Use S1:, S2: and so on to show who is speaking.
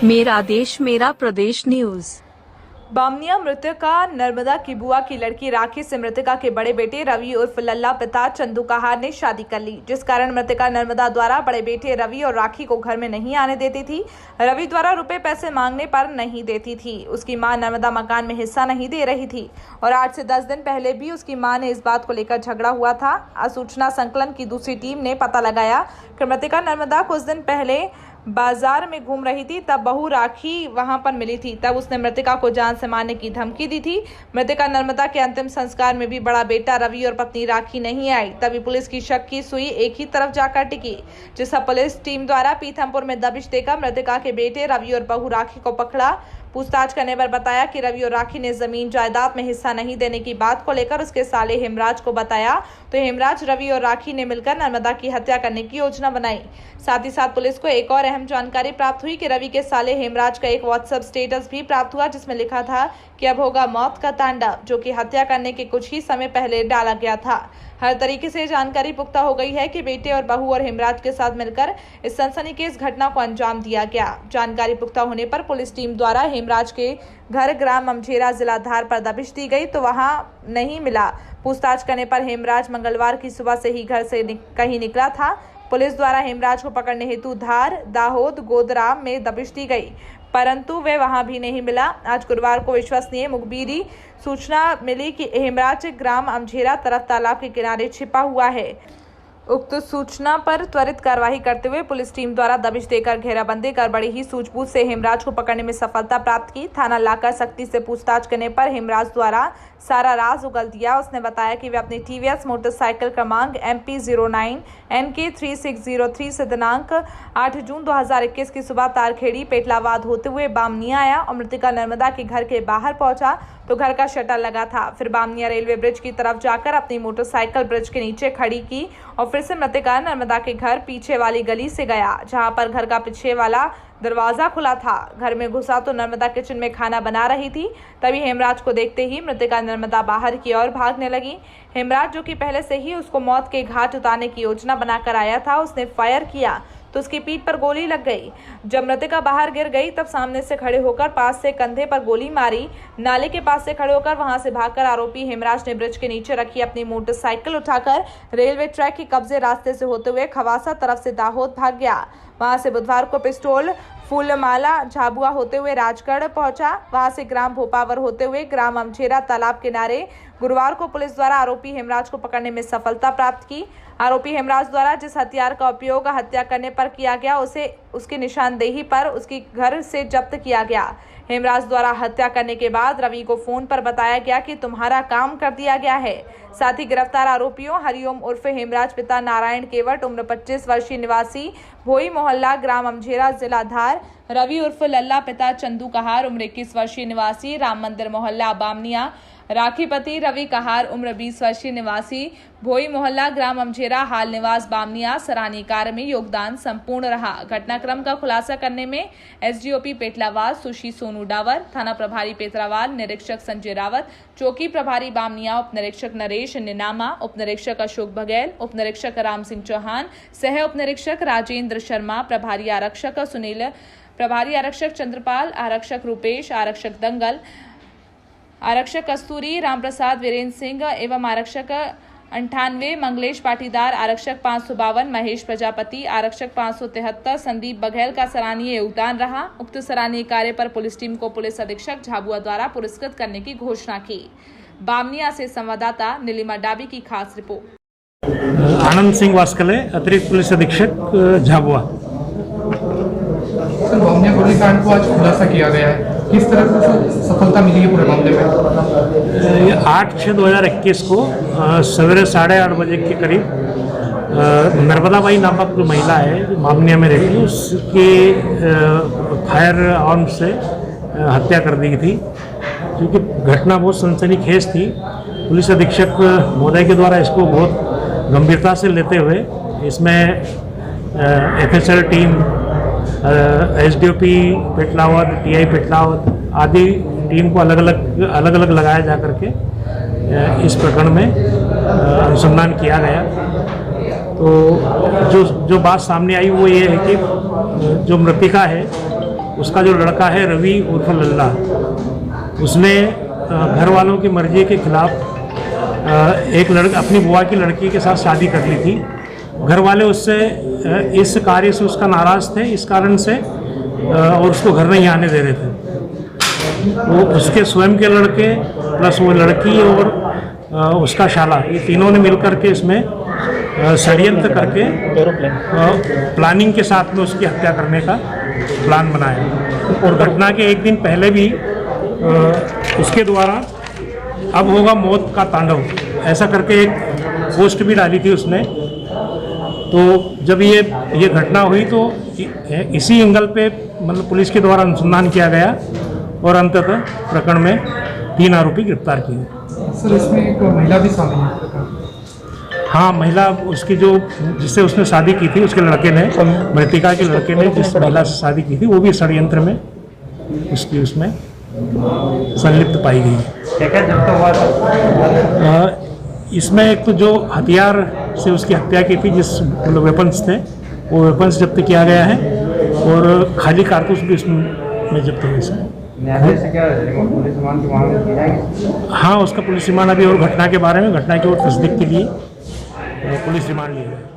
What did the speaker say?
S1: मेरा देश मेरा प्रदेश न्यूज।
S2: बामनिया मृतका नर्मदा की बुआ की लड़की राखी से मृतका के बड़े बेटे रवि उर्फ लल्ला पिता चंदू कहार ने शादी कर ली, जिस कारण मृतका नर्मदा द्वारा बड़े बेटे रवि और राखी को घर में नहीं आने देती थी। रवि द्वारा रुपए पैसे मांगने पर नहीं देती थी। उसकी मां नर्मदा मकान में हिस्सा नहीं दे रही थी और 8 से 10 दिन पहले भी उसकी मां ने इस बात को लेकर झगड़ा हुआ था। सूचना संकलन की दूसरी टीम ने पता लगाया कि मृतका नर्मदा कुछ दिन पहले बाजार में घूम रही थी, तब बहू राखी वहां पर मिली थी। तब उसने मृतका को जान से मारने की धमकी दी थी। मृतका नर्मदा के अंतिम संस्कार में भी बड़ा बेटा रवि और पत्नी राखी नहीं आई। तभी पुलिस की शक की सुई एक ही तरफ जाकर टिकी, जिसका पुलिस टीम द्वारा पीथमपुर में दबिश देकर मृतका के बेटे रवि और बहू राखी को पकड़ा। पूछताछ करने पर बताया कि रवि और राखी ने जमीन जायदाद में हिस्सा नहीं देने की बात को लेकर उसके साले हेमराज को बताया, तो हेमराज, रवि और राखी ने मिलकर नर्मदा की हत्या करने की योजना बनाई। साथ ही साथ पुलिस को एक और अहम जानकारी प्राप्त हुई कि रवि के साले हेमराज का एक व्हाट्सएप स्टेटस भी प्राप्त हुआ, जिसमें लिखा था कि अब होगा मौत का तांडव, जो कि हत्या करने के कुछ ही समय पहले डाला गया था। हर तरीके से जानकारी पुख्ता हो गई है कि बेटे और बहू और हेमराज के साथ मिलकर इस सनसनीखेज घटना को अंजाम दिया गया। जानकारी पुख्ता होने पर पुलिस टीम द्वारा हेमराज के घर ग्राम अमझेरा जिला धार पर दबिश दी गई, तो वहां नहीं मिला। पूछताछ करने पर हेमराज मंगलवार की सुबह से ही घर से कहीं निकला था। पुलिस द्वारा हेमराज को पकड़ने हेतु धार, दाहोद, गोदरा में दबिश दी गई, परंतु वे वहां भी नहीं मिला। आज गुरुवार को विश्वसनीय मुखबिरी सूचना मिली कि हेमराज ग्राम अमझेरा तरफ तालाब के किनारे छिपा हुआ है। उक्त सूचना पर त्वरित कार्रवाई करते हुए पुलिस टीम द्वारा दबिश देकर घेराबंदी कर बड़ी ही सूझबूझ से हेमराज को पकड़ने में सफलता प्राप्त की। थाना लाकर सख्ती से पूछताछ करने पर हेमराज द्वारा सारा राज उगल दिया। उसने बताया कि वे अपनी टीवीएस मोटरसाइकिल क्रमांक MP09 NK3603 से दिनांक 8 जून 2021 की सुबह तारखेड़ी पेटलाबाद होते हुए बामनिया आया और मृतका नर्मदा के घर के बाहर पहुंचा तो घर का शटर लगा था। फिर बामनिया रेलवे ब्रिज की तरफ जाकर अपनी मोटरसाइकिल ब्रिज के नीचे खड़ी की और फिर से मृतका नर्मदा के घर पीछे वाली गली से गया, जहां पर घर का पीछे वाला दरवाजा खुला था। घर में घुसा तो नर्मदा किचन में खाना बना रही थी। तभी हेमराज को देखते ही मृतका नर्मदा बाहर की ओर भागने लगी। हेमराज, जो कि पहले से ही उसको मौत के घाट उतारने की योजना बनाकर आया था, उसने फायर किया तो उसकी पीठ पर गोली लग गई। जब मृतका बाहर गिर गई तब सामने से खड़े होकर पास से कंधे पर गोली मारी। नाले के पास से खड़े होकर वहां से भागकर आरोपी हेमराज ने ब्रिज के नीचे रखी अपनी मोटरसाइकिल उठाकर रेलवे ट्रैक के कब्जे रास्ते से होते हुए खवासा तरफ से दाहोद भाग गया। वहां से बुधवार को पिस्तौल फूलमाला झाबुआ होते हुए राजगढ़ पहुंचा। वहां से ग्राम भोपावर होते हुए ग्राम अमझेरा तालाब किनारे गुरुवार को पुलिस द्वारा आरोपी हेमराज को पकड़ने में सफलता प्राप्त की। आरोपी हेमराज द्वारा जिस हथियार का उपयोग हत्या करने पर किया गया, उसे उसकी निशानदेही पर उसके घर से जब्त किया गया। हेमराज द्वारा हत्या करने के बाद रवि को फोन पर बताया गया कि तुम्हारा काम कर दिया गया है। साथ ही गिरफ्तार आरोपियों हरिओम उर्फ हेमराज, पिता नारायण केवट, उम्र 25 वर्षीय, निवासी भोई मोहल्ला, ग्राम अमझेरा, जिला धार, रवि उर्फ लल्ला, पिता चंदू कहार, उम्र 21 वर्षीय, निवासी राम मंदिर मोहल्ला बामनिया, राखी पति रवि कहार, उम्र 20 वर्षीय, निवासी भोई मोहल्ला, ग्राम अमझेरा, हाल निवास बामनिया, सराहनीय कार्य में योगदान संपूर्ण रहा। घटनाक्रम का खुलासा करने में SDOP पेटलावाद सुशी सोनू डावर, थाना प्रभारी पेतरावाल, निरीक्षक संजय रावत, चौकी प्रभारी बामनिया, उप निरीक्षक नरेश निनामा, उप निरीक्षक अशोक बघेल, उप निरीक्षक राम सिंह चौहान, सह उप निरीक्षक राजेंद्र शर्मा, प्रभारी आरक्षक सुनील, प्रभारी आरक्षक चंद्रपाल, आरक्षक रूपेश, आरक्षक दंगल, आरक्षक कस्तूरी, रामप्रसाद, वीरेंद्र सिंह एवं आरक्षक 98 मंगलेश पाटीदार, आरक्षक 552 महेश प्रजापति, आरक्षक 573 संदीप बघेल का सराहनीय योगदान रहा। उक्त सराहनीय कार्य पर पुलिस टीम को पुलिस अधीक्षक झाबुआ द्वारा पुरस्कृत करने की घोषणा की। बामनिया से संवाददाता नीलिमा डाबी की खास रिपोर्ट।
S3: आनंद सिंह वास्कले, अतिरिक्त पुलिस अधीक्षक झाबुआ।
S4: सर, बामनिया गोलीकांड को आज खुलासा किया गया है, किस तरह से सफलता मिली है पूरे मामले में?
S3: 8/6/2021 को सवेरे 8:30 बजे के करीब नर्मदाबाई नामक जो महिला है, जो बामनिया में रहती है, उसकी फायर आर्म से हत्या कर दी थी, क्योंकि घटना बहुत सनसनीखेज थी। पुलिस अधीक्षक महोदय के द्वारा इसको बहुत गंभीरता से लेते हुए इसमें FSL team, SDOP Petlawad, TI Petlawad आदि टीम को अलग अलग लगाया जा करके इस प्रकरण में अनुसंधान किया गया। तो जो बात सामने आई वो ये है कि जो मृतिका है उसका जो लड़का है रवि उर्फ लल्ला, उसने घर वालों की मर्जी के खिलाफ एक अपनी बुआ की लड़की के साथ शादी कर ली थी। घर वाले उससे इस कार्य से उसका नाराज़ थे, इस कारण से और उसको घर नहीं आने दे रहे थे। वो उसके स्वयं के लड़के प्लस वो लड़की और उसका शाला, ये तीनों ने मिलकर के इसमें षड्यंत्र करके प्लानिंग के साथ में उसकी हत्या करने का प्लान बनाया। और घटना के एक दिन पहले भी उसके द्वारा अब होगा मौत का तांडव ऐसा करके एक पोस्ट भी डाली थी उसने। तो जब ये घटना हुई तो इसी एंगल पे मतलब पुलिस के द्वारा अनुसंधान किया गया और अंततः प्रकरण में 3 आरोपी गिरफ्तार किए।
S4: सर, इसमें एक महिला भी शामिल है?
S3: हाँ, महिला उसकी जो जिससे उसने शादी की थी, उसके लड़के ने, मृतिका के लड़के ने जिस महिला से शादी की थी, वो भी षड्यंत्र में उसमें संलिप्त पाई गई है। इसमें एक तो जो हथियार से उसकी हत्या की थी, जिस मतलब वेपन्स थे, वो वेपन्स जब्त किया गया है और खाली कारतूस भी इसमें जब्त हुए हैं। पुलिस रिमांड की मांग की जाएगी? हाँ, उसका पुलिस रिमांड अभी और घटना के बारे में, घटना की और तस्दीक के लिए पुलिस रिमांड लिया है।